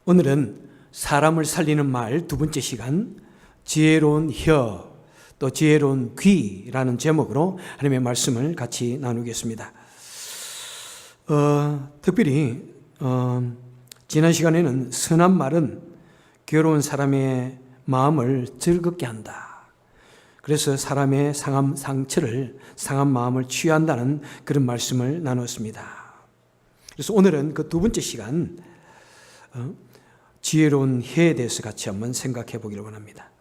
오늘은 사람을 살리는 말 두 번째 시간, 지혜로운 혀, 또 지혜로운 귀라는 제목으로 하나님의 말씀을 같이 나누겠습니다. 특별히 지난 시간에는 선한 말은 괴로운 사람의 마음을 즐겁게 한다. 그래서 사람의 상한 마음을 치유한다는 그런 말씀을 나눴습니다. 그래서 오늘은 그 두 번째 시간, 지혜로운 혀에 대해서 같이 한번 생각해 보기를 원합니다.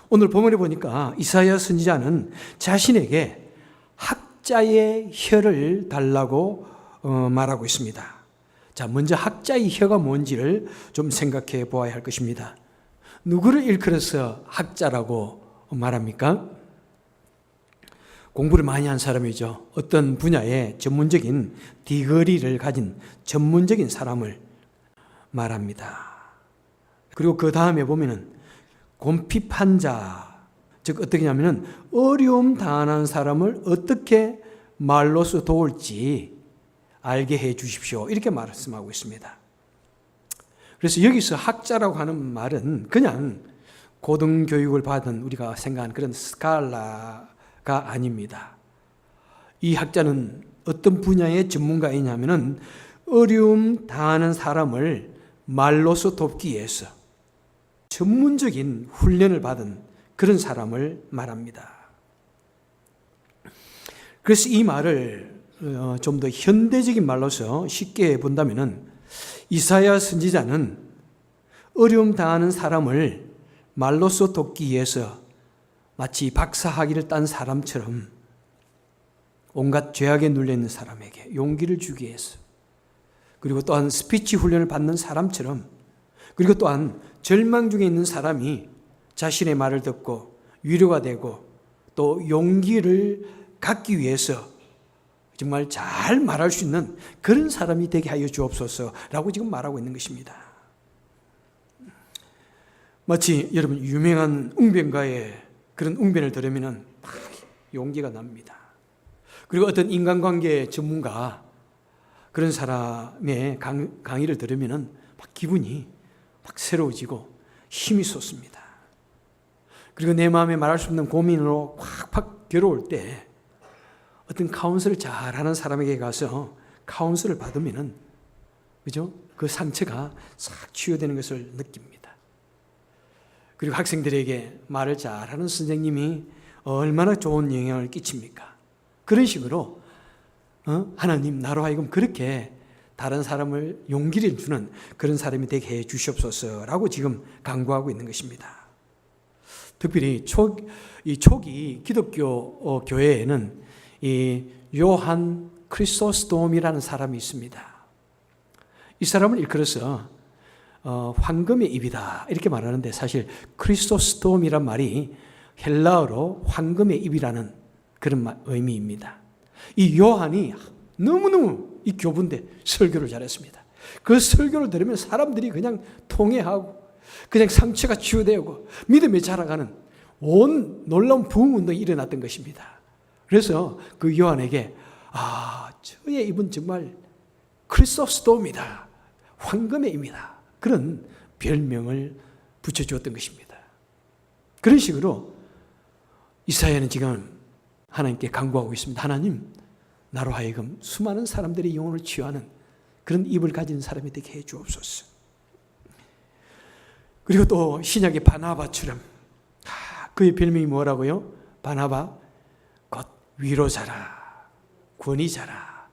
오늘 본문에 보니까 이사야 선지자는 자신에게 학자의 혀를 달라고 말하고 있습니다. 자, 먼저 학자의 혀가 뭔지를 좀 생각해 보아야 할 것입니다. 누구를 일컬어서 학자라고 말합니까? 공부를 많이 한 사람이죠. 어떤 분야에 전문적인 디그리를 가진 전문적인 사람을 말합니다. 그리고 그 다음에 보면은 곰핍한 자, 즉 어떻게 하냐면은 어려움 당하는 사람을 어떻게 말로써 도울지 알게 해 주십시오. 이렇게 말씀하고 있습니다. 그래서 여기서 학자라고 하는 말은 그냥 고등교육을 받은 우리가 생각하는 그런 스칼라가 아닙니다. 이 학자는 어떤 분야의 전문가이냐면은 어려움 당하는 사람을 말로써 돕기 위해서 전문적인 훈련을 받은 그런 사람을 말합니다. 그래서 이 말을 좀 더 현대적인 말로서 쉽게 본다면은 이사야 선지자는 어려움 당하는 사람을 말로써 돕기 위해서 마치 박사학위를 딴 사람처럼 온갖 죄악에 눌려있는 사람에게 용기를 주기 위해서, 그리고 또한 스피치 훈련을 받는 사람처럼, 그리고 또한 절망 중에 있는 사람이 자신의 말을 듣고 위로가 되고 또 용기를 갖기 위해서 정말 잘 말할 수 있는 그런 사람이 되게 하여 주옵소서라고 지금 말하고 있는 것입니다. 마치 여러분 유명한 웅변가의 그런 웅변을 들으면 용기가 납니다. 그리고 어떤 인간관계 전문가 그런 사람의 강의를 들으면 막 기분이 막 새로워지고 힘이 솟습니다. 그리고 내 마음에 말할 수 없는 고민으로 팍팍 괴로울 때 어떤 카운슬을 잘하는 사람에게 가서 카운슬을 받으면은, 그죠? 그 상처가 싹 치유되는 것을 느낍니다. 그리고 학생들에게 말을 잘하는 선생님이 얼마나 좋은 영향을 끼칩니까? 그런 식으로 하나님 나로 하여금 그렇게 다른 사람을 용기를 주는 그런 사람이 되게 해 주시옵소서라고 지금 강구하고 있는 것입니다. 특별히 초기 기독교 교회에는 이 요한 크리소스톰이라는 사람이 있습니다. 이 사람을 일컬어서 황금의 입이다 이렇게 말하는데, 사실 크리소스톰이란 말이 헬라어로 황금의 입이라는 그런 의미입니다. 이 요한이 너무너무 이 교부인데 설교를 잘했습니다. 그 설교를 들으면 사람들이 그냥 통회하고 그냥 상처가 치유되고 믿음에 자라가는 온 놀라운 부흥운동이 일어났던 것입니다. 그래서 그 요한에게 저의 입은 정말 크리소스톰이다, 황금의 입이다, 그런 별명을 붙여주었던 것입니다. 그런 식으로 이사야는 지금 하나님께 간구하고 있습니다. 하나님, 나로 하여금 수많은 사람들의 영혼을 치유하는 그런 입을 가진 사람이 되게 해 주옵소서. 그리고 또 신약의 바나바처럼, 그의 별명이 뭐라고요? 바나바, 곧 위로자라, 권위자라.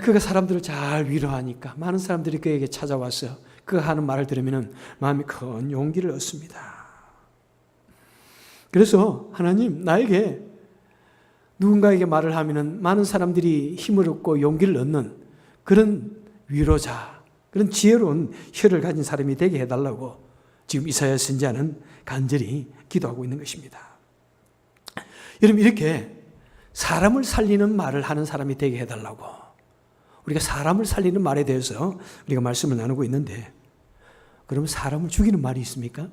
그가 사람들을 잘 위로하니까 많은 사람들이 그에게 찾아와서 그가 하는 말을 들으면 마음이 큰 용기를 얻습니다. 그래서 하나님, 나에게 누군가에게 말을 하면 많은 사람들이 힘을 얻고 용기를 얻는 그런 위로자, 그런 지혜로운 혀를 가진 사람이 되게 해달라고 지금 이사야 선지자는 간절히 기도하고 있는 것입니다. 여러분, 이렇게 사람을 살리는 말을 하는 사람이 되게 해달라고, 우리가 사람을 살리는 말에 대해서 우리가 말씀을 나누고 있는데, 그러면 사람을 죽이는 말이 있습니까?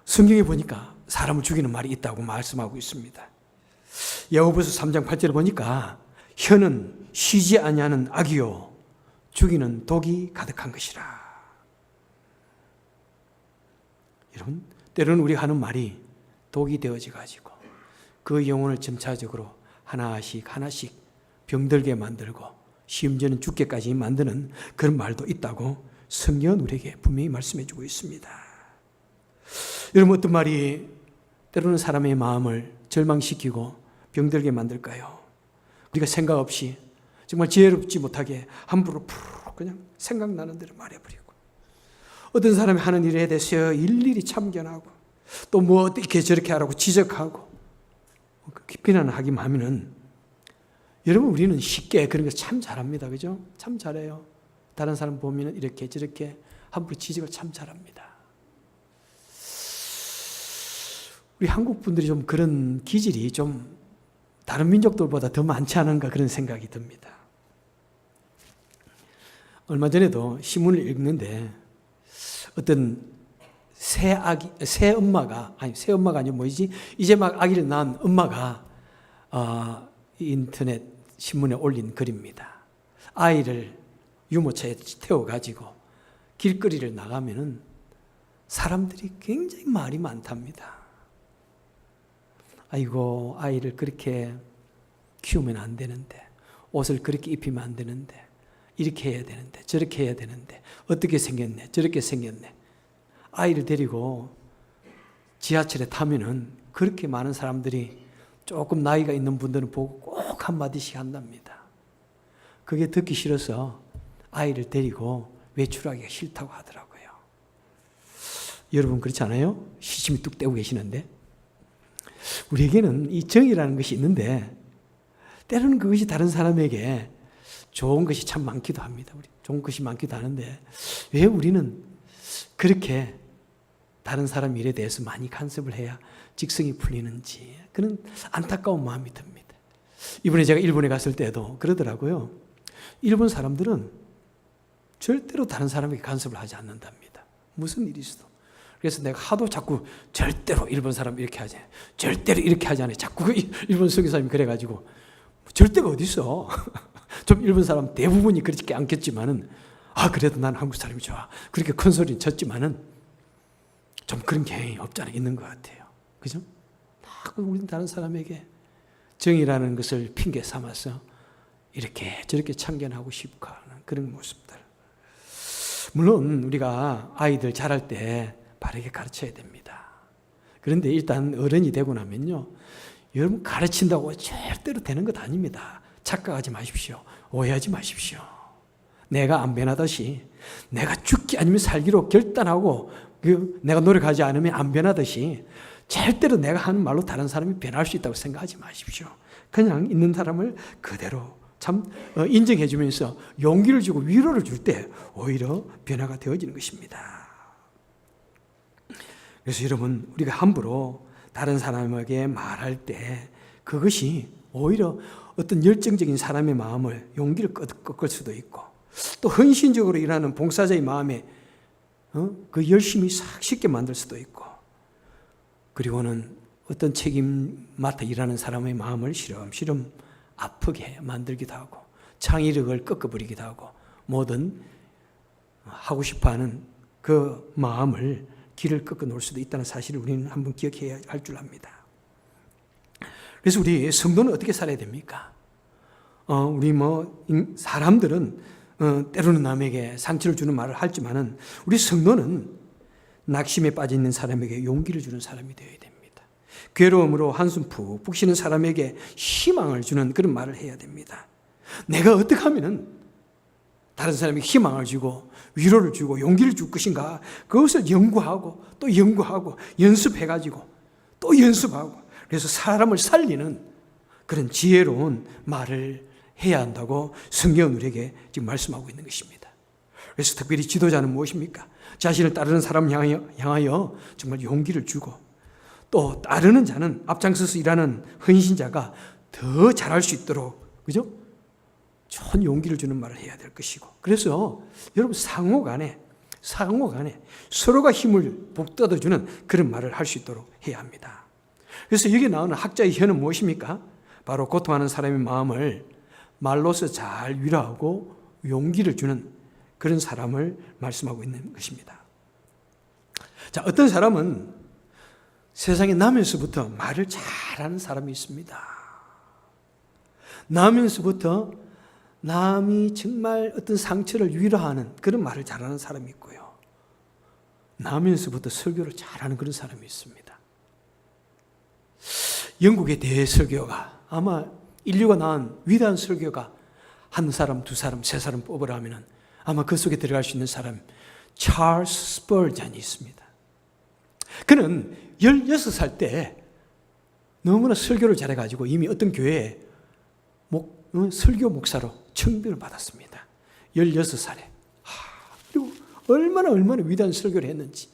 성경에 보니까 사람을 죽이는 말이 있다고 말씀하고 있습니다. 야고보서 3장 8절에 보니까 혀는 쉬지 아니하는 악이요 죽이는 독이 가득한 것이라. 여러분, 때로는 우리가 하는 말이 독이 되어져 가지고 그 영혼을 점차적으로 하나씩 병들게 만들고 심지어는 죽게까지 만드는 그런 말도 있다고 성경은 우리에게 분명히 말씀해 주고 있습니다. 여러분, 어떤 말이 때로는 사람의 마음을 절망시키고 병들게 만들까요? 우리가 생각 없이 정말 지혜롭지 못하게 함부로 그냥 생각나는 대로 말해버리고, 어떤 사람이 하는 일에 대해서 일일이 참견하고 또 뭐 어떻게 저렇게 하라고 지적하고 비난하기만 하면은, 여러분, 우리는 쉽게 그런 거 참 잘합니다. 그죠? 참 잘해요. 다른 사람 보면 이렇게 저렇게 함부로 지적을 참 잘합니다. 우리 한국 분들이 좀 그런 기질이 좀 다른 민족들보다 더 많지 않은가 그런 생각이 듭니다. 얼마 전에도 신문을 읽는데 어떤 새 엄마가 아니고 뭐지? 이제 막 아기를 낳은 엄마가 인터넷 신문에 올린 글입니다. 아이를 유모차에 태워가지고 길거리를 나가면은 사람들이 굉장히 말이 많답니다. 아이고, 아이를 그렇게 키우면 안 되는데, 옷을 그렇게 입히면 안 되는데, 이렇게 해야 되는데, 저렇게 해야 되는데, 어떻게 생겼네, 저렇게 생겼네. 아이를 데리고 지하철에 타면은 그렇게 많은 사람들이 조금 나이가 있는 분들은 보고 꼭 한마디씩 한답니다. 그게 듣기 싫어서 아이를 데리고 외출하기가 싫다고 하더라고요. 여러분, 그렇지 않아요? 시침이 뚝 떼고 계시는데. 우리에게는 이 정의라는 것이 있는데 때로는 그것이 다른 사람에게 좋은 것이 참 많기도 합니다. 좋은 것이 많기도 하는데 왜 우리는 그렇게 다른 사람 일에 대해서 많이 간섭을 해야 직성이 풀리는지, 그런 안타까운 마음이 듭니다. 이번에 제가 일본에 갔을 때도 그러더라고요. 일본 사람들은 절대로 다른 사람에게 간섭을 하지 않는답니다. 무슨 일이 있어도. 그래서 내가 하도 자꾸 절대로 일본 사람 이렇게 하지, 절대로 이렇게 하지 않아요. 자꾸 일본 선교사님이 그래가지고 절대가 어디 있어. 좀 일본 사람 대부분이 그렇게 안겠지만은, 그래도 난 한국 사람이 좋아. 그렇게 큰 소리 쳤지만은 좀 그런 경향이 없잖아, 있는 것 같아요. 그죠? 우리는 다른 사람에게 정의라는 것을 핑계 삼아서 이렇게 저렇게 참견하고 싶고 하는 그런 모습들. 물론 우리가 아이들 자랄 때 바르게 가르쳐야 됩니다. 그런데 일단 어른이 되고 나면요, 여러분, 가르친다고 절대로 되는 것 아닙니다. 착각하지 마십시오. 오해하지 마십시오. 내가 안 변하듯이, 내가 죽기 아니면 살기로 결단하고 내가 노력하지 않으면 안 변하듯이 절대로 내가 하는 말로 다른 사람이 변할 수 있다고 생각하지 마십시오. 그냥 있는 사람을 그대로 참 인정해 주면서 용기를 주고 위로를 줄 때 오히려 변화가 되어지는 것입니다. 그래서 여러분, 우리가 함부로 다른 사람에게 말할 때 그것이 오히려 어떤 열정적인 사람의 마음을, 용기를 꺾을 수도 있고, 또 헌신적으로 일하는 봉사자의 마음에 그 열심히 싹 쉽게 만들 수도 있고, 그리고는 어떤 책임 맡아 일하는 사람의 마음을 시름시름 아프게 만들기도 하고, 창의력을 꺾어버리기도 하고, 뭐든 하고 싶어하는 그 마음을, 길을 꺾어 놓을 수도 있다는 사실을 우리는 한번 기억해야 할 줄 압니다. 그래서 우리 성도는 어떻게 살아야 됩니까? 우리 사람들은 때로는 남에게 상처를 주는 말을 하지만은 우리 성도는 낙심에 빠져 있는 사람에게 용기를 주는 사람이 되어야 됩니다. 괴로움으로 한숨 푹푹 쉬는 사람에게 희망을 주는 그런 말을 해야 됩니다. 내가 어떻게 하면은 다른 사람에게 희망을 주고 위로를 주고 용기를 줄 것인가, 그것을 연구하고 또 연구하고 연습해가지고 또 연습하고, 그래서 사람을 살리는 그런 지혜로운 말을 해야 한다고 성경은 우리에게 지금 말씀하고 있는 것입니다. 그래서 특별히 지도자는 무엇입니까? 자신을 따르는 사람을 향하여 정말 용기를 주고, 또 따르는 자는, 앞장서서 일하는 헌신자가 더 잘할 수 있도록, 그죠? 좋은 용기를 주는 말을 해야 될 것이고, 그래서 여러분, 상호간에 서로가 힘을 북돋아주는 그런 말을 할 수 있도록 해야 합니다. 그래서 여기 나오는 학자의 혀는 무엇입니까? 바로 고통하는 사람의 마음을 말로서 잘 위로하고 용기를 주는 그런 사람을 말씀하고 있는 것입니다. 자, 어떤 사람은 세상에 나면서부터 말을 잘하는 사람이 있습니다. 나면서부터 남이 정말 어떤 상처를 위로하는 그런 말을 잘하는 사람이 있고요. 나면서부터 설교를 잘하는 그런 사람이 있습니다. 영국의 대설교가 아마 인류가 낳은 위대한 설교가 한 사람, 두 사람, 세 사람 뽑으라 하면 아마 그 속에 들어갈 수 있는 사람 찰스 스펄전이 있습니다. 그는 16살 때 너무나 설교를 잘해가지고 이미 어떤 교회에 설교 목사로 청빙을 받았습니다. 16살에. 그리고 얼마나 위대한 설교를 했는지.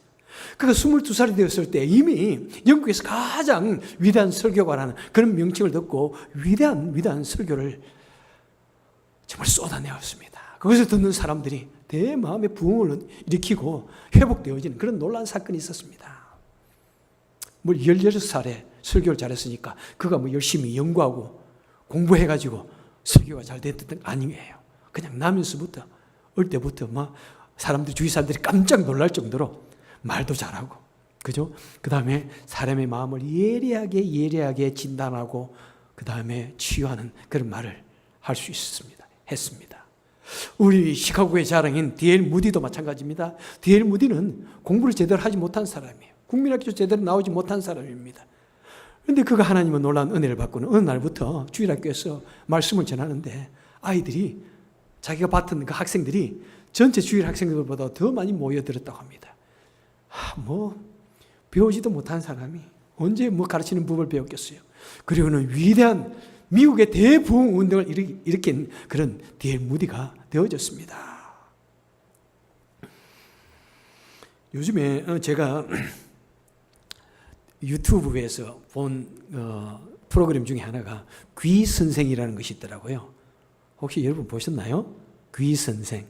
그가 22살이 되었을 때 이미 영국에서 가장 위대한 설교가라는 그런 명칭을 듣고 위대한 설교를 정말 쏟아내었습니다. 그것을 듣는 사람들이 대마음의 부흥을 일으키고 회복되어지는 그런 놀라운 사건이 있었습니다. 16살에 설교를 잘했으니까 그가 열심히 연구하고 공부해가지고 설교가 잘 됐던 게 아니에요. 그냥 나면서부터 어릴 때부터 사람들 주위 사람들이 깜짝 놀랄 정도로 말도 잘하고, 그죠? 그 다음에 사람의 마음을 예리하게 진단하고, 그 다음에 치유하는 그런 말을 할 수 했습니다. 우리 시카고의 자랑인 D.L. 무디도 마찬가지입니다. D.L. 무디는 공부를 제대로 하지 못한 사람이에요. 국민학교 제대로 나오지 못한 사람입니다. 그런데 그가 하나님의 놀라운 은혜를 받고는 어느 날부터 주일학교에서 말씀을 전하는데 아이들이 자기가 봤던 그 학생들이 전체 주일 학생들보다 더 많이 모여들었다고 합니다. 배우지도 못한 사람이 언제 가르치는 법을 배웠겠어요. 그리고는 위대한 미국의 대부흥 운동을 일으킨 그런 D.L. 무디가 되어졌습니다. 요즘에 제가 유튜브에서 본 프로그램 중에 하나가 귀선생이라는 것이 있더라고요. 혹시 여러분 보셨나요? 귀선생.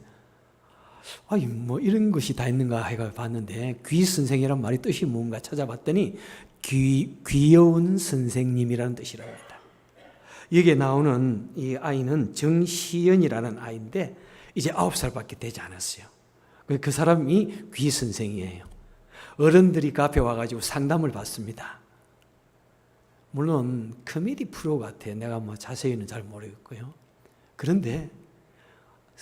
이런 것이 다 있는가 해가 봤는데 귀선생이란 말이 뜻이 뭔가 찾아봤더니 귀여운 선생님이라는 뜻이라고 합니다. 여기에 나오는 이 아이는 정시연이라는 아이인데 이제 9살밖에 되지 않았어요. 그 사람이 귀선생이에요. 어른들이 그 앞에 와가지고 상담을 받습니다. 물론 코미디 프로 같아. 내가 자세히는 잘 모르겠고요. 그런데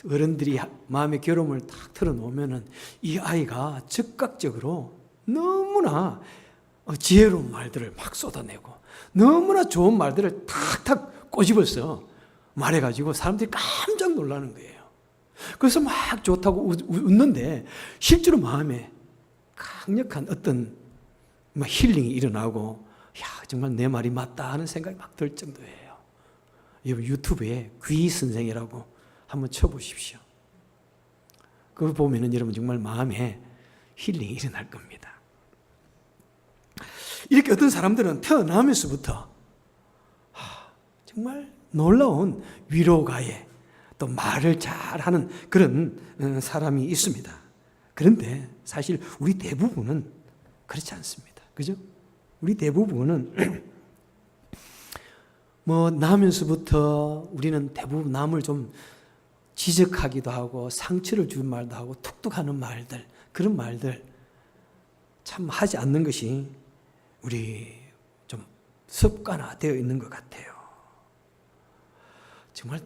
어른들이 마음의 괴로움을 탁 털어놓으면은 이 아이가 즉각적으로 너무나 지혜로운 말들을 막 쏟아내고 너무나 좋은 말들을 탁탁 꼬집어서 말해가지고 사람들이 깜짝 놀라는 거예요. 그래서 막 좋다고 웃는데 실제로 마음에 강력한 어떤 힐링이 일어나고 정말 내 말이 맞다 하는 생각이 막 들 정도예요. 여러분 유튜브에 귀선생이라고 한번 쳐보십시오. 그거 보면은 여러분 정말 마음에 힐링이 일어날 겁니다. 이렇게 어떤 사람들은 태어나면서부터 정말 놀라운 위로가에 또 말을 잘하는 그런 사람이 있습니다. 그런데 사실 우리 대부분은 그렇지 않습니다. 그죠? 우리 대부분은 나면서부터 우리는 대부분 남을 좀 지적하기도 하고 상처를 주는 말도 하고 툭툭하는 말들, 그런 말들 참 하지 않는 것이 우리 좀 습관화되어 있는 것 같아요. 정말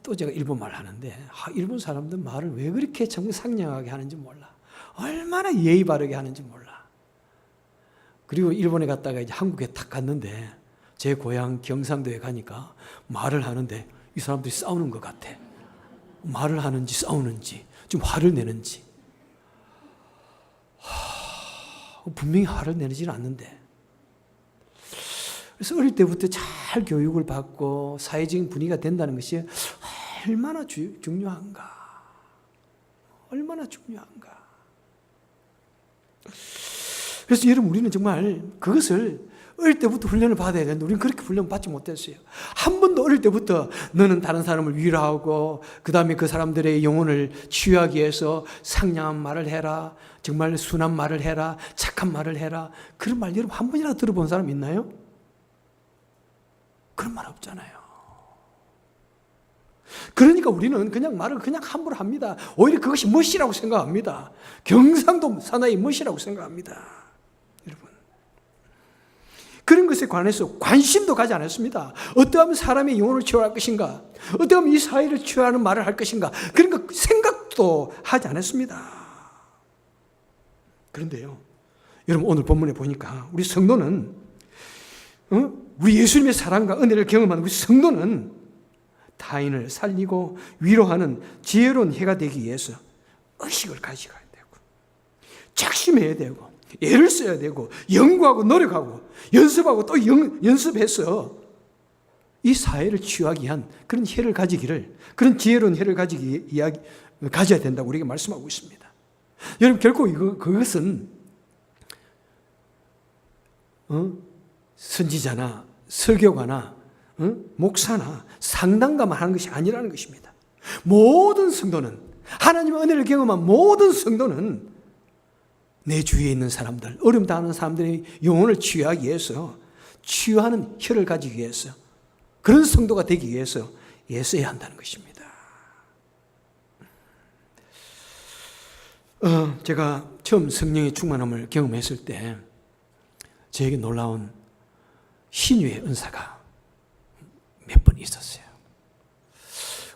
또 제가 일본 말 하는데 일본 사람들 말을 왜 그렇게 참 상냥하게 하는지 몰라. 얼마나 예의 바르게 하는지 몰라. 그리고 일본에 갔다가 이제 한국에 탁 갔는데 제 고향 경상도에 가니까 말을 하는데 이 사람들이 싸우는 것 같아. 말을 하는지 싸우는지 좀 화를 내는지 분명히 화를 내지는 않는데 그래서 어릴 때부터 잘 교육을 받고 사회적인 분위기가 된다는 것이 얼마나 중요한가. 얼마나 중요한가. 그래서 여러분 우리는 정말 그것을 어릴 때부터 훈련을 받아야 되는데 우리는 그렇게 훈련 받지 못했어요. 한 번도 어릴 때부터 너는 다른 사람을 위로하고 그 다음에 그 사람들의 영혼을 치유하기 위해서 상냥한 말을 해라. 정말 순한 말을 해라. 착한 말을 해라. 그런 말 여러분 한 번이라도 들어본 사람 있나요? 그런 말 없잖아요. 그러니까 우리는 그냥 말을 그냥 함부로 합니다. 오히려 그것이 멋이라고 생각합니다. 경상도 사나이 멋이라고 생각합니다. 여러분, 그런 것에 관해서 관심도 가지 않았습니다. 어떠하면 사람의 영혼을 치유할 것인가, 어떠하면 이 사회를 치유하는 말을 할 것인가, 그런 거 생각도 하지 않았습니다. 그런데요, 여러분, 오늘 본문에 보니까 우리 성도는 우리 예수님의 사랑과 은혜를 경험하는 우리 성도는 타인을 살리고 위로하는 지혜로운 해가 되기 위해서 의식을 가져가야 되고, 작심해야 되고, 애를 써야 되고, 연구하고 노력하고 연습하고 또 연습해서 이 사회를 치유하기 위한 그런 해를 가지기를, 그런 지혜로운 해를 가져야 된다고 우리에게 말씀하고 있습니다. 여러분, 결코 그것은 선지자나 설교가나 목사나 상담가만 하는 것이 아니라는 것입니다. 모든 성도는, 하나님의 은혜를 경험한 모든 성도는 내 주위에 있는 사람들, 어려움 당하는 사람들의 영혼을 치유하기 위해서, 치유하는 혀를 가지기 위해서, 그런 성도가 되기 위해서 애써야 한다는 것입니다. 제가 처음 성령의 충만함을 경험했을 때 저에게 놀라운 신유의 은사가 몇 번 있었어요.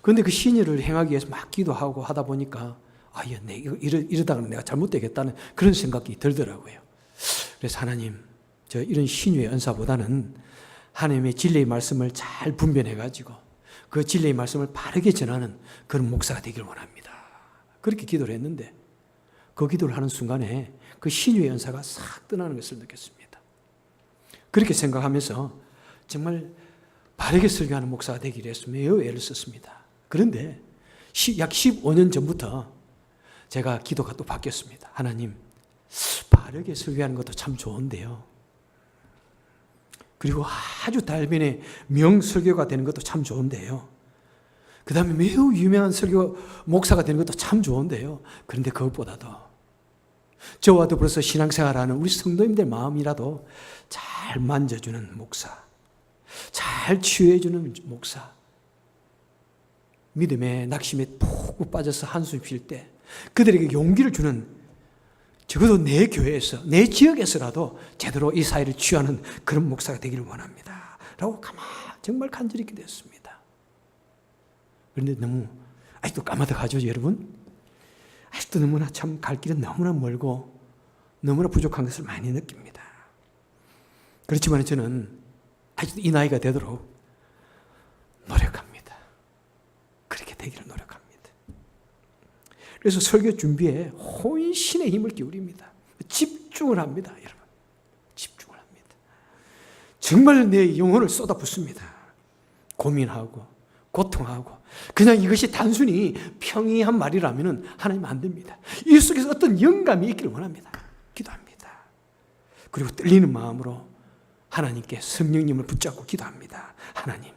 그런데 그 신유를 행하기 위해서 막 기도하고 하다 보니까 이러다가는 내가 잘못되겠다는 그런 생각이 들더라고요. 그래서 하나님, 저 이런 신유의 은사보다는 하나님의 진리의 말씀을 잘 분별해가지고 그 진리의 말씀을 바르게 전하는 그런 목사가 되기를 원합니다. 그렇게 기도를 했는데 그 기도를 하는 순간에 그 신유의 은사가 싹 떠나는 것을 느꼈습니다. 그렇게 생각하면서 정말 바르게 설교하는 목사가 되기를 위해서 매우 애를 썼습니다. 그런데 약 15년 전부터 제가 기도가 또 바뀌었습니다. 하나님, 바르게 설교하는 것도 참 좋은데요, 그리고 아주 달변의 명설교가 되는 것도 참 좋은데요, 그 다음에 매우 유명한 설교 목사가 되는 것도 참 좋은데요, 그런데 그것보다도 저와 더불어서 신앙생활하는 우리 성도님들 마음이라도 잘 만져주는 목사, 잘 치유해주는 목사, 믿음의 낙심에 푹 빠져서 한숨 쉴 때 그들에게 용기를 주는, 적어도 내 교회에서, 내 지역에서라도 제대로 이 사회를 치유하는 그런 목사가 되기를 원합니다 라고 정말 간절히 기도했습니다. 그런데 너무 아직도 까마득하죠, 여러분? 아직도 너무나 참 갈 길은 너무나 멀고 너무나 부족한 것을 많이 느낍니다. 그렇지만 저는 아직도 이 나이가 되도록 노력합니다. 그렇게 되기를 노력합니다. 그래서 설교 준비에 혼신의 힘을 기울입니다. 집중을 합니다, 여러분. 집중을 합니다. 정말 내 영혼을 쏟아붓습니다. 고민하고 고통하고, 그냥 이것이 단순히 평이한 말이라면 하나님 안 됩니다. 이 속에서 어떤 영감이 있기를 원합니다. 기도합니다. 그리고 떨리는 마음으로 하나님께 성령님을 붙잡고 기도합니다. 하나님,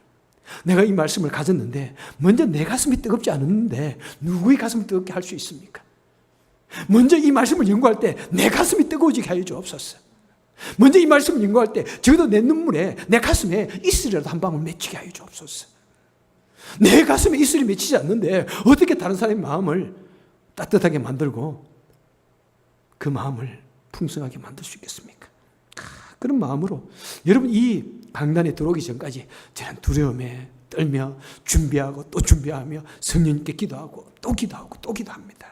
내가 이 말씀을 가졌는데 먼저 내 가슴이 뜨겁지 않았는데 누구의 가슴을 뜨겁게 할 수 있습니까? 먼저 이 말씀을 연구할 때 내 가슴이 뜨거워지게 하여 주옵소서. 먼저 이 말씀을 연구할 때 적어도 내 눈물에, 내 가슴에 이슬이라도 한 방울 맺히게 하여 주옵소서. 내 가슴에 이슬이 맺히지 않는데 어떻게 다른 사람의 마음을 따뜻하게 만들고 그 마음을 풍성하게 만들 수 있겠습니까? 그런 마음으로 여러분, 이 강단에 들어오기 전까지 저는 두려움에 떨며 준비하고 또 준비하며 성령님께 기도하고 또 기도하고 또 기도합니다.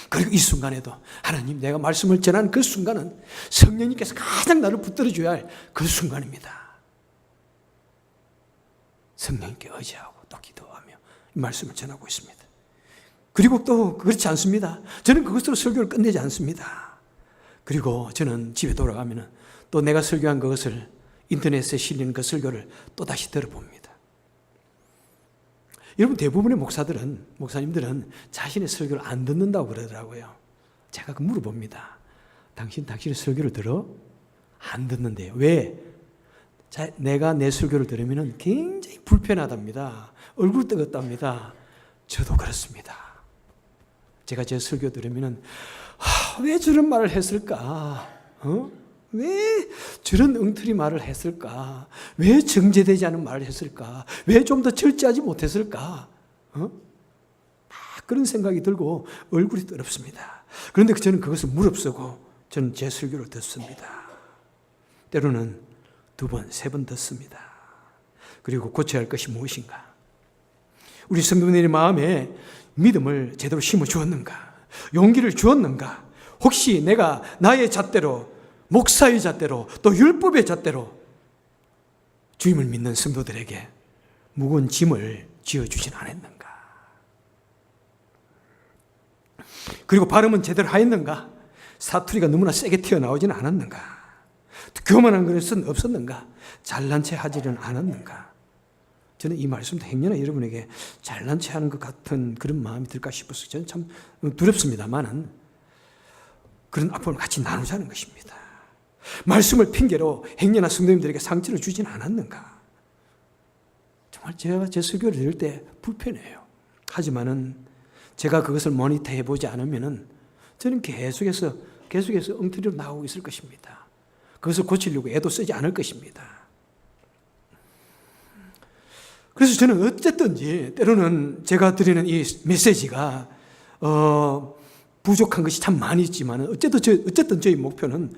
그리고 이 순간에도 하나님, 내가 말씀을 전하는 그 순간은 성령님께서 가장 나를 붙들어줘야 할 그 순간입니다. 성령님께 의지하고 또 기도하며 이 말씀을 전하고 있습니다. 그리고 또 그렇지 않습니다. 저는 그것으로 설교를 끝내지 않습니다. 그리고 저는 집에 돌아가면 또 내가 설교한 그것을, 인터넷에 실리는 그 설교를 또 다시 들어봅니다. 여러분, 대부분의 목사님들은 자신의 설교를 안 듣는다고 그러더라고요. 제가 그 물어봅니다. 당신의 설교를 들어? 안 듣는데요. 왜? 내가 내 설교를 들으면 굉장히 불편하답니다. 얼굴 뜨겁답니다. 저도 그렇습니다. 제가 제 설교 들으면 왜 저런 말을 했을까? 왜 저런 엉터리 말을 했을까? 왜 정제되지 않은 말을 했을까? 왜 좀 더 절제하지 못했을까? 막 그런 생각이 들고 얼굴이 더럽습니다. 그런데 저는 그것을 무릅쓰고 저는 제 설교를 듣습니다. 때로는 2번, 3번 듣습니다. 그리고 고쳐야 할 것이 무엇인가? 우리 성도님의 마음에 믿음을 제대로 심어 주었는가? 용기를 주었는가? 혹시 내가 나의 잣대로, 목사의 잣대로, 또 율법의 잣대로 주님을 믿는 성도들에게 무거운 짐을 지어주진 않았는가? 그리고 발음은 제대로 하였는가? 사투리가 너무나 세게 튀어나오지는 않았는가? 교만한 것은 없었는가? 잘난 체 하지는 않았는가? 저는 이 말씀도 행여나 여러분에게 잘난 체 하는 것 같은 그런 마음이 들까 싶어서 저는 참 두렵습니다만은 그런 아픔을 같이 나누자는 것입니다. 말씀을 핑계로 행여나 성도님들에게 상처를 주진 않았는가? 정말 제가 제 설교를 들을 때 불편해요. 하지만은 제가 그것을 모니터해 보지 않으면은 저는 계속해서 엉터리로 나오고 있을 것입니다. 그것을 고치려고 애도 쓰지 않을 것입니다. 그래서 저는 어쨌든지 때로는 제가 드리는 이 메시지가 부족한 것이 참 많이 있지만 어쨌든 저희 목표는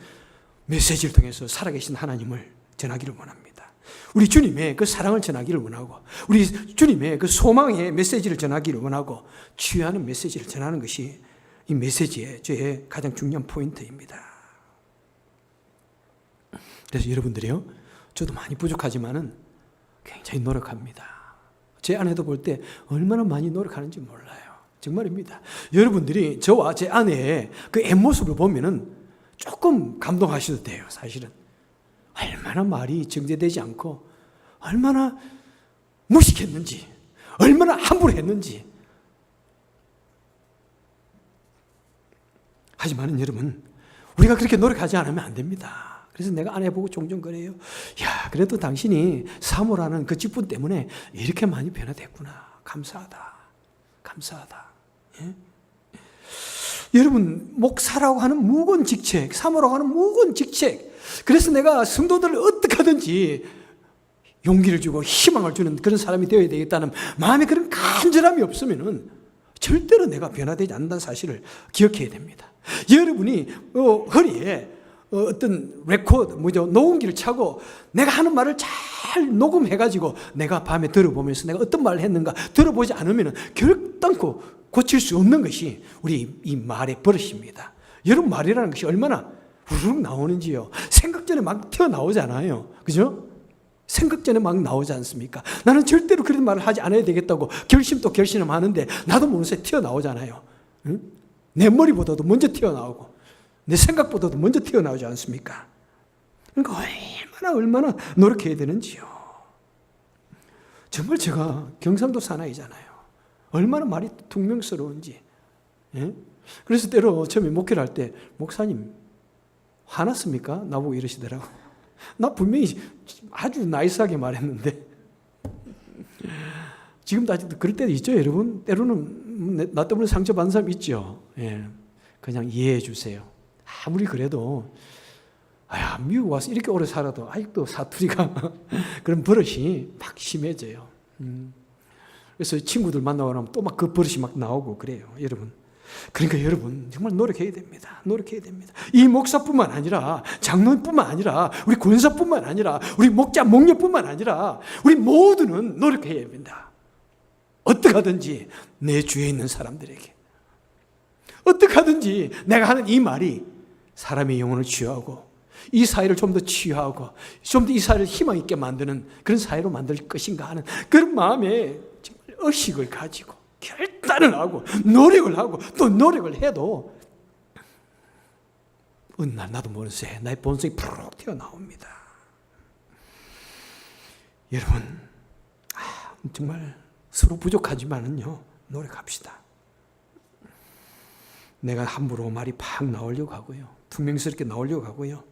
메시지를 통해서 살아계신 하나님을 전하기를 원합니다. 우리 주님의 그 사랑을 전하기를 원하고 우리 주님의 그 소망의 메시지를 전하기를 원하고 취하는 메시지를 전하는 것이 이 메시지의 저의 가장 중요한 포인트입니다. 그래서 여러분들이요, 저도 많이 부족하지만은 굉장히 노력합니다. 제 아내도 볼 때 얼마나 많이 노력하는지 몰라요. 정말입니다. 여러분들이 저와 제 아내의 그 앱모습을 보면은 조금 감동하셔도 돼요, 사실은. 얼마나 말이 정제되지 않고, 얼마나 무식했는지, 얼마나 함부로 했는지. 하지만은 여러분, 우리가 그렇게 노력하지 않으면 안 됩니다. 그래서 내가 아내 보고 종종 그래요. 야, 그래도 당신이 사모라는 그 직분 때문에 이렇게 많이 변화됐구나. 감사하다. 감사하다. 예? 여러분, 목사라고 하는 무거운 직책, 사모라고 하는 무거운 직책. 그래서 내가 성도들을 어떻게 하든지 용기를 주고 희망을 주는 그런 사람이 되어야 되겠다는 마음에 그런 간절함이 없으면은 절대로 내가 변화되지 않는다는 사실을 기억해야 됩니다. 여러분이 허리에 어떤 레코드, 녹음기를 차고 내가 하는 말을 잘 녹음해가지고 내가 밤에 들어보면서 내가 어떤 말을 했는가 들어보지 않으면 결단코 고칠 수 없는 것이 우리 이 말의 버릇입니다. 여러분, 말이라는 것이 얼마나 우르르 나오는지요. 생각 전에 막 튀어나오잖아요. 그죠? 생각 전에 막 나오지 않습니까? 나는 절대로 그런 말을 하지 않아야 되겠다고 결심도 결심을 하는데 나도 모르는 사이에 튀어나오잖아요. 응? 내 머리보다도 먼저 튀어나오고 내 생각보다도 먼저 튀어나오지 않습니까? 그러니까 얼마나 노력해야 되는지요. 정말 제가 경상도 사나이잖아요. 얼마나 말이 퉁명스러운지. 예? 그래서 때로 처음에 목회를 할 때 목사님 화났습니까? 나보고 이러시더라고. 나 분명히 아주 나이스하게 말했는데 지금도 아직도 그럴 때도 있죠, 여러분. 때로는 나 때문에 상처받는 사람 있죠. 예. 그냥 이해해 주세요. 아무리 그래도 미국 와서 이렇게 오래 살아도 아직도 사투리가 그런 버릇이 막 심해져요. 그래서 친구들 만나고 나면 또 막 그 버릇이 막 나오고 그래요, 여러분. 그러니까 여러분 정말 노력해야 됩니다. 노력해야 됩니다. 이 목사뿐만 아니라 장로뿐만 아니라 우리 권사뿐만 아니라 우리 목자 목녀뿐만 아니라 우리 모두는 노력해야 됩니다. 어떻게 하든지 내 주위에 있는 사람들에게 어떻게 하든지 내가 하는 이 말이 사람의 영혼을 치유하고 이 사회를 좀 더 치유하고 좀 더 이 사회를 희망 있게 만드는 그런 사회로 만들 것인가 하는 그런 마음에 정말 의식을 가지고 결단을 하고 노력을 하고 또 노력을 해도 어느 날 나도 모르는 새에 나의 본성이 푸르륵 튀어나옵니다. 여러분, 정말 서로 부족하지만은요 노력합시다. 내가 함부로 말이 팍 나오려고 하고요, 퉁명스럽게 나오려고 하고요,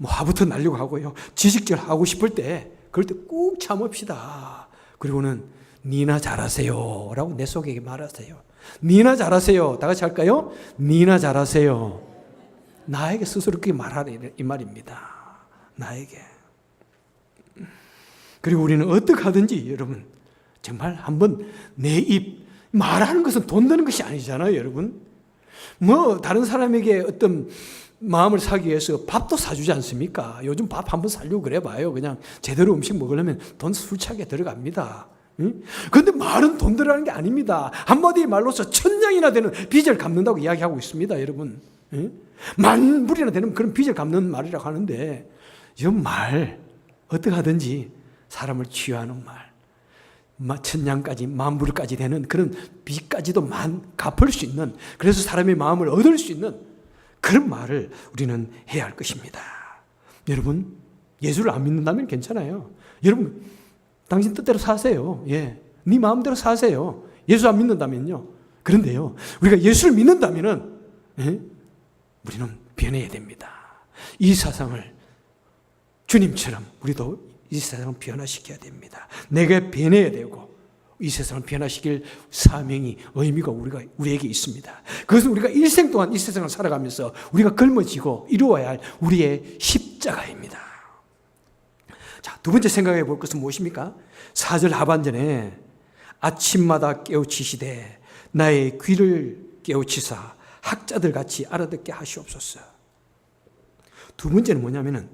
화부터 날려고 하고요, 지식질 하고 싶을 때 그럴 때 꾹 참읍시다. 그리고는 니나 잘하세요 라고 내 속에게 말하세요. 니나 잘하세요. 다 같이 할까요? 니나 잘하세요. 나에게 스스로 그렇게 말하라 이 말입니다. 나에게. 그리고 우리는 어떻게 하든지 여러분 정말 한번 내 입 말하는 것은 돈 드는 것이 아니잖아요, 여러분. 뭐 다른 사람에게 어떤 마음을 사기 위해서 밥도 사주지 않습니까? 요즘 밥 한번 사려고 그래 봐요. 그냥 제대로 음식 먹으려면 돈 술차게 들어갑니다. 그런데 말은 돈 들어가는 게 아닙니다. 한마디 말로서 1000냥이나 되는 빚을 갚는다고 이야기하고 있습니다, 여러분. 만불이나 되는 그런 빚을 갚는 말이라고 하는데 이 말 어떻게 하든지 사람을 치유하는 말, 1000냥까지 만불까지 되는 그런 빚까지도 갚을 수 있는, 그래서 사람의 마음을 얻을 수 있는 그런 말을 우리는 해야 할 것입니다. 여러분, 예수를 안 믿는다면 괜찮아요. 여러분, 당신 뜻대로 사세요. 예, 네 마음대로 사세요. 예수 안 믿는다면요. 그런데요, 우리가 예수를 믿는다면은 우리는 변해야 됩니다. 이 세상을 주님처럼 우리도 이 세상을 변화시켜야 됩니다. 내가 변해야 되고 이 세상을 변화시킬 사명이, 의미가 우리에게 있습니다. 그것은 우리가 일생 동안 이 세상을 살아가면서 우리가 걸머지고 이루어야 할 우리의 십자가입니다. 자, 두 번째 생각해 볼 것은 무엇입니까? 4절 하반전에 아침마다 깨우치시되 나의 귀를 깨우치사 학자들 같이 알아듣게 하시옵소서. 두 번째는 뭐냐면은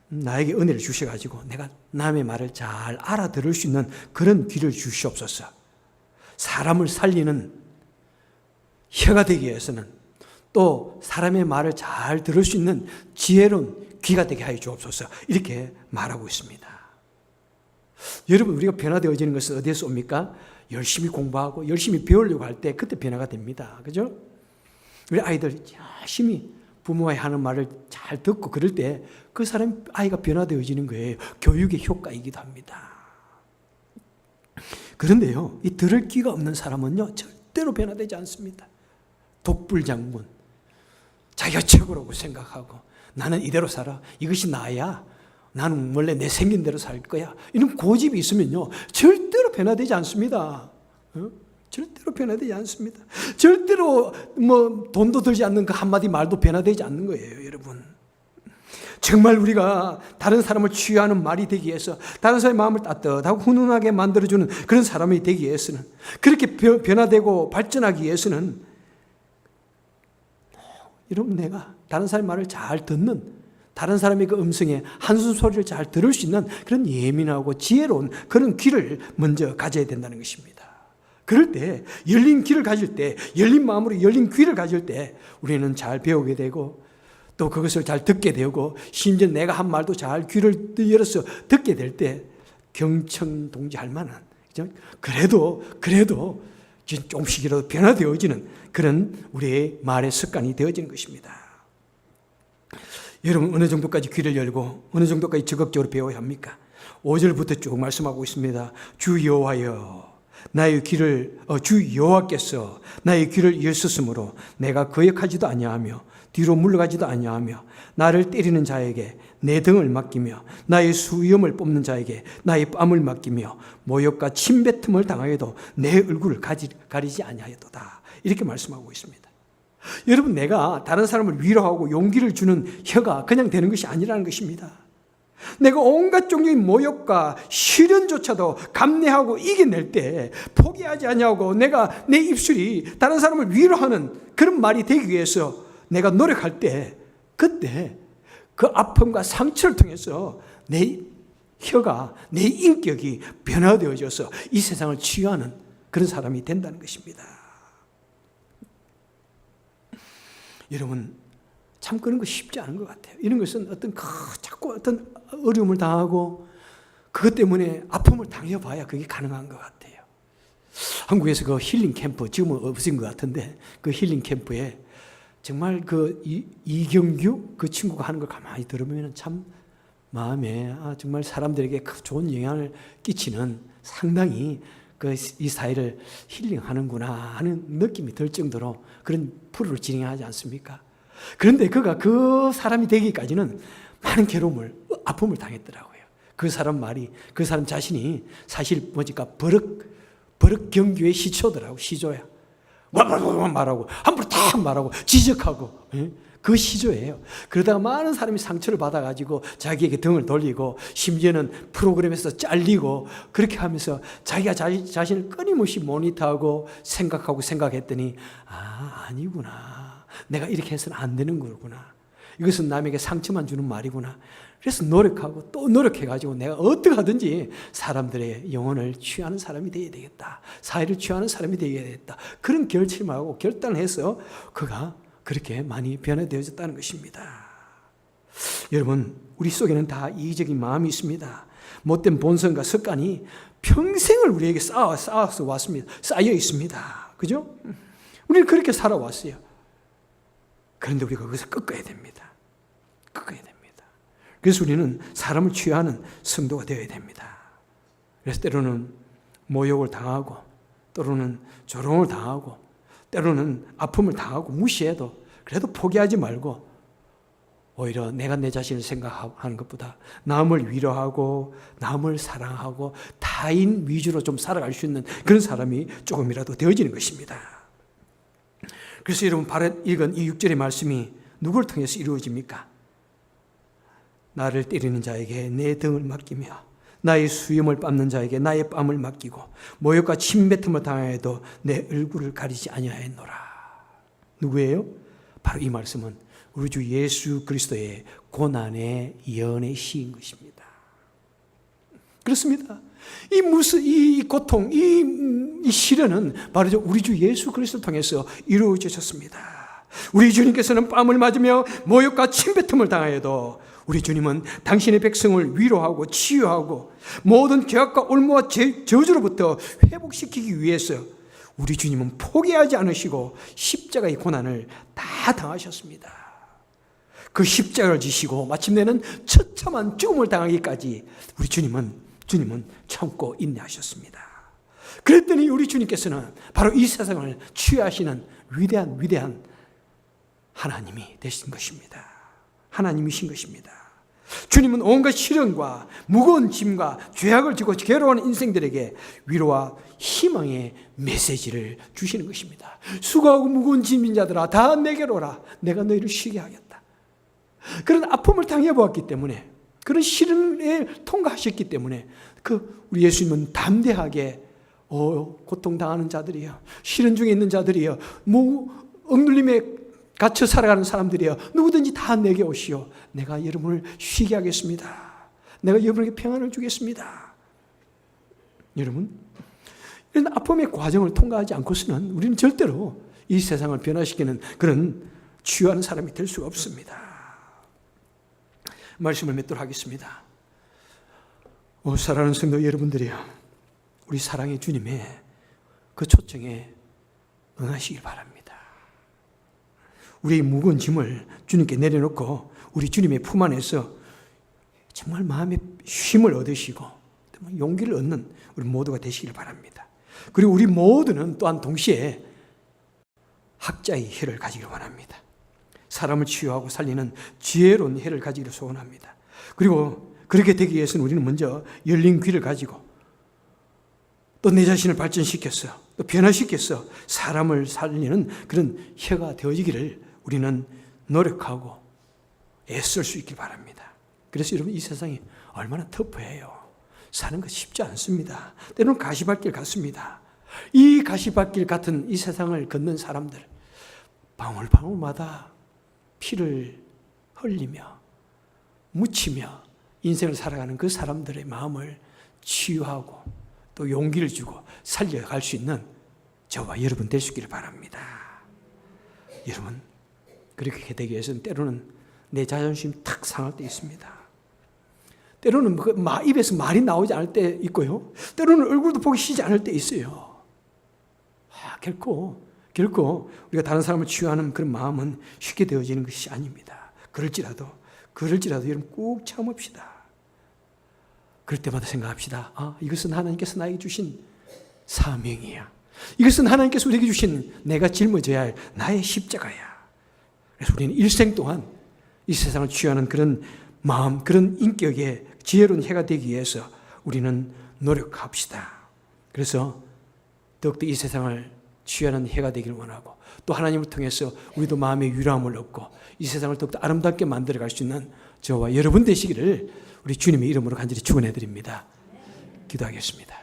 나에게 은혜를 주셔가지고 내가 남의 말을 잘 알아들을 수 있는 그런 귀를 주시옵소서. 사람을 살리는 혀가 되기 위해서는 또 사람의 말을 잘 들을 수 있는 지혜로운 귀가 되게 하여 주옵소서. 이렇게 말하고 있습니다. 여러분, 우리가 변화되어지는 것은 어디에서 옵니까? 열심히 공부하고 열심히 배우려고 할 때 그때 변화가 됩니다. 그죠? 우리 아이들 열심히 부모가 하는 말을 잘 듣고 그럴 때 그 사람 아이가 변화되어지는 거예요. 교육의 효과이기도 합니다. 그런데요, 이 들을 귀가 없는 사람은요 절대로 변화되지 않습니다. 독불장군, 자기가 최고라고 생각하고 나는 이대로 살아, 이것이 나야, 나는 원래 내 생긴 대로 살 거야, 이런 고집이 있으면요 절대로 변화되지 않습니다. 절대로 변화되지 않습니다. 절대로 뭐 돈도 들지 않는 그 한마디 말도 변화되지 않는 거예요, 여러분. 정말 우리가 다른 사람을 치유하는 말이 되기 위해서, 다른 사람의 마음을 따뜻하고 훈훈하게 만들어주는 그런 사람이 되기 위해서는, 그렇게 변화되고 발전하기 위해서는 여러분, 내가 다른 사람의 말을 잘 듣는, 다른 사람의 그 음성에 한숨 소리를 잘 들을 수 있는 그런 예민하고 지혜로운 그런 귀를 먼저 가져야 된다는 것입니다. 그럴 때, 열린 귀를 가질 때, 열린 마음으로 열린 귀를 가질 때 우리는 잘 배우게 되고 또 그것을 잘 듣게 되고, 심지어 내가 한 말도 잘 귀를 열어서 듣게 될 때 경청동지할 만한, 그래도 조금씩이라도 변화되어지는 그런 우리의 말의 습관이 되어지는 것입니다. 여러분, 어느 정도까지 귀를 열고 어느 정도까지 적극적으로 배워야 합니까? 5절부터 쭉 말씀하고 있습니다. 주 여호와여, 주 여호와께서 나의 귀를 여셨으므로 내가 거역하지도 아니하며 뒤로 물러가지도 아니하며 나를 때리는 자에게 내 등을 맡기며 나의 수염을 뽑는 자에게 나의 뺨을 맡기며 모욕과 침뱉음을 당하여도 내 얼굴을 가리지 아니하였도다. 이렇게 말씀하고 있습니다. 여러분, 내가 다른 사람을 위로하고 용기를 주는 혀가 그냥 되는 것이 아니라는 것입니다. 내가 온갖 종류의 모욕과 시련조차도 감내하고 이겨낼 때 포기하지 아니하고 내가 내 입술이 다른 사람을 위로하는 그런 말이 되기 위해서 내가 노력할 때, 그때 그 아픔과 상처를 통해서 내 혀가, 내 인격이 변화되어져서 이 세상을 치유하는 그런 사람이 된다는 것입니다. 여러분, 참 그런 거 쉽지 않은 것 같아요. 이런 것은 자꾸 어떤 어려움을 당하고 그것 때문에 아픔을 당해봐야 그게 가능한 것 같아요. 한국에서 그 힐링 캠프, 지금은 없어진 것 같은데, 그 힐링 캠프에 정말 그 이경규 그 친구가 하는 걸 가만히 들으면 참 마음에 정말 사람들에게 좋은 영향을 끼치는, 상당히 이 사회를 힐링하는구나 하는 느낌이 들 정도로 그런 프로를 진행하지 않습니까? 그런데 그가 그 사람이 되기까지는 많은 괴로움을, 아픔을 당했더라고요. 그 사람 말이, 그 사람 자신이 사실 뭐니까 버럭 경규의 시초더라고, 시조야. 와와와 말하고 함부로 탁 말하고 지적하고, 그 시조예요. 그러다가 많은 사람이 상처를 받아가지고 자기에게 등을 돌리고 심지어는 프로그램에서 잘리고 그렇게 하면서 자기가 자신을 끊임없이 모니터하고 생각했더니 아니구나. 내가 이렇게 해서는 안 되는 거구나. 이것은 남에게 상처만 주는 말이구나. 그래서 노력하고 또 노력해가지고 내가 어떻게 하든지 사람들의 영혼을 취하는 사람이 되어야 되겠다. 사회를 취하는 사람이 되어야 되겠다. 그런 결심하고 결단을 해서 그가 그렇게 많이 변화되어졌다는 것입니다. 여러분, 우리 속에는 다 이기적인 마음이 있습니다. 못된 본성과 습관이 평생을 우리에게 쌓아서 왔습니다. 쌓여 있습니다. 그죠? 우리는 그렇게 살아왔어요. 그런데 우리가 거기서 꺾어야 됩니다. 꺾어야 됩니다. 그래서 우리는 사람을 취하는 성도가 되어야 됩니다. 그래서 때로는 모욕을 당하고, 때로는 조롱을 당하고, 때로는 아픔을 당하고 무시해도 그래도 포기하지 말고 오히려 내가 내 자신을 생각하는 것보다 남을 위로하고 남을 사랑하고 타인 위주로 좀 살아갈 수 있는 그런 사람이 조금이라도 되어지는 것입니다. 그래서 여러분 바로 읽은 이 6절의 말씀이 누구를 통해서 이루어집니까? 나를 때리는 자에게 내 등을 맡기며 나의 수염을 밟는 자에게 나의 뺨을 맡기고 모욕과 침뱉음을 당하여도 내 얼굴을 가리지 아니하였노라. 누구예요? 바로 이 말씀은 우리 주 예수 그리스도의 고난의 예언의 시인 것입니다. 그렇습니다. 이 고통, 이 시련은 바로 우리 주 예수 그리스도를 통해서 이루어지셨습니다. 우리 주님께서는 뺨을 맞으며 모욕과 침뱉음을 당하여도 우리 주님은 당신의 백성을 위로하고 치유하고 모든 죄악과 올무와 저주로부터 회복시키기 위해서 우리 주님은 포기하지 않으시고 십자가의 고난을 다 당하셨습니다. 그 십자가를 지시고 마침내는 처참한 죽음을 당하기까지 우리 주님은 참고 인내하셨습니다. 그랬더니 우리 주님께서는 바로 이 세상을 치유하시는 위대한 하나님이 되신 것입니다. 하나님이신 것입니다. 주님은 온갖 시련과 무거운 짐과 죄악을 지고 괴로워하는 인생들에게 위로와 희망의 메시지를 주시는 것입니다. 수고하고 무거운 짐진 자들아 다 내게로 오라. 내가 너희를 쉬게 하겠다. 그런 아픔을 당해보았기 때문에 그런 시련을 통과하셨기 때문에 우리 예수님은 담대하게 고통당하는 자들이여, 시련 중에 있는 자들이여, 억눌림에 갇혀 살아가는 사람들이여, 누구든지 다 내게 오시오. 내가 여러분을 쉬게 하겠습니다. 내가 여러분에게 평안을 주겠습니다. 여러분, 이런 아픔의 과정을 통과하지 않고서는 우리는 절대로 이 세상을 변화시키는 그런 치유하는 사람이 될 수가 없습니다. 말씀을 맺도록 하겠습니다. 사랑하는 성도 여러분들이여, 우리 사랑의 주님의 그 초청에 응하시길 바랍니다. 우리의 무거운 짐을 주님께 내려놓고 우리 주님의 품 안에서 정말 마음의 쉼을 얻으시고 용기를 얻는 우리 모두가 되시길 바랍니다. 그리고 우리 모두는 또한 동시에 학자의 혀를 가지기를 원합니다. 사람을 치유하고 살리는 지혜로운 혀를 가지기를 소원합니다. 그리고 그렇게 되기 위해서는 우리는 먼저 열린 귀를 가지고 또 내 자신을 발전시켜서 또 변화시켜서 사람을 살리는 그런 혀가 되어지기를 우리는 노력하고 애쓸 수 있길 바랍니다. 그래서 여러분, 이 세상이 얼마나 터프해요. 사는 거 쉽지 않습니다. 때로는 가시밭길 같습니다. 이 가시밭길 같은 이 세상을 걷는 사람들, 방울방울마다 피를 흘리며 묻히며 인생을 살아가는 그 사람들의 마음을 치유하고 또 용기를 주고 살려갈 수 있는 저와 여러분 될 수 있기를 바랍니다. 여러분, 그렇게 되기 위해서는 때로는 내 자존심이 탁 상할 때 있습니다. 때로는 입에서 말이 나오지 않을 때 있고요. 때로는 얼굴도 보기 싫지 않을 때 있어요. 결코 우리가 다른 사람을 치유하는 그런 마음은 쉽게 되어지는 것이 아닙니다. 그럴지라도 여러분 꾹 참읍시다. 그럴 때마다 생각합시다. 이것은 하나님께서 나에게 주신 사명이야. 이것은 하나님께서 우리에게 주신 내가 짊어져야 할 나의 십자가야. 그래서 우리는 일생 동안 이 세상을 치유하는 그런 마음, 그런 인격의 지혜로운 해가 되기 위해서 우리는 노력합시다. 그래서 더욱더 이 세상을 취하는 해가 되기를 원하고, 또 하나님을 통해서 우리도 마음의 유람을 얻고 이 세상을 더욱더 아름답게 만들어갈 수 있는 저와 여러분 되시기를 우리 주님의 이름으로 간절히 축원해 드립니다. 기도하겠습니다.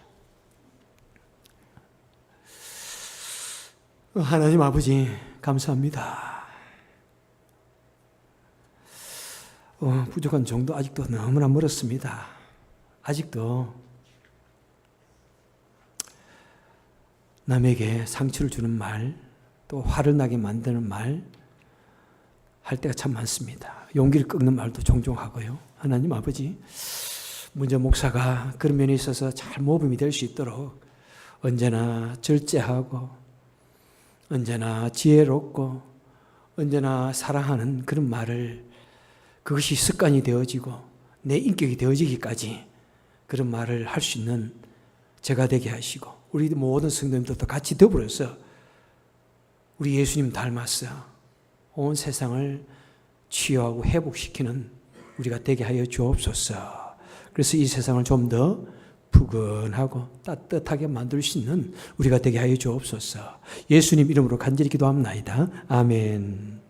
하나님 아버지 감사합니다. 부족한 정도 아직도 너무나 멀었습니다. 아직도 남에게 상처를 주는 말, 또 화를 나게 만드는 말 할 때가 참 많습니다. 용기를 꺾는 말도 종종 하고요. 하나님 아버지, 문제 목사가 그런 면에 있어서 잘 모범이 될 수 있도록 언제나 절제하고 언제나 지혜롭고 언제나 사랑하는 그런 말을, 그것이 습관이 되어지고 내 인격이 되어지기까지 그런 말을 할 수 있는 제가 되게 하시고, 우리 모든 성도님들도 같이 더불어서 우리 예수님 닮아서 온 세상을 치유하고 회복시키는 우리가 되게 하여 주옵소서. 그래서 이 세상을 좀 더 푸근하고 따뜻하게 만들 수 있는 우리가 되게 하여 주옵소서. 예수님 이름으로 간절히 기도합나이다. 아멘.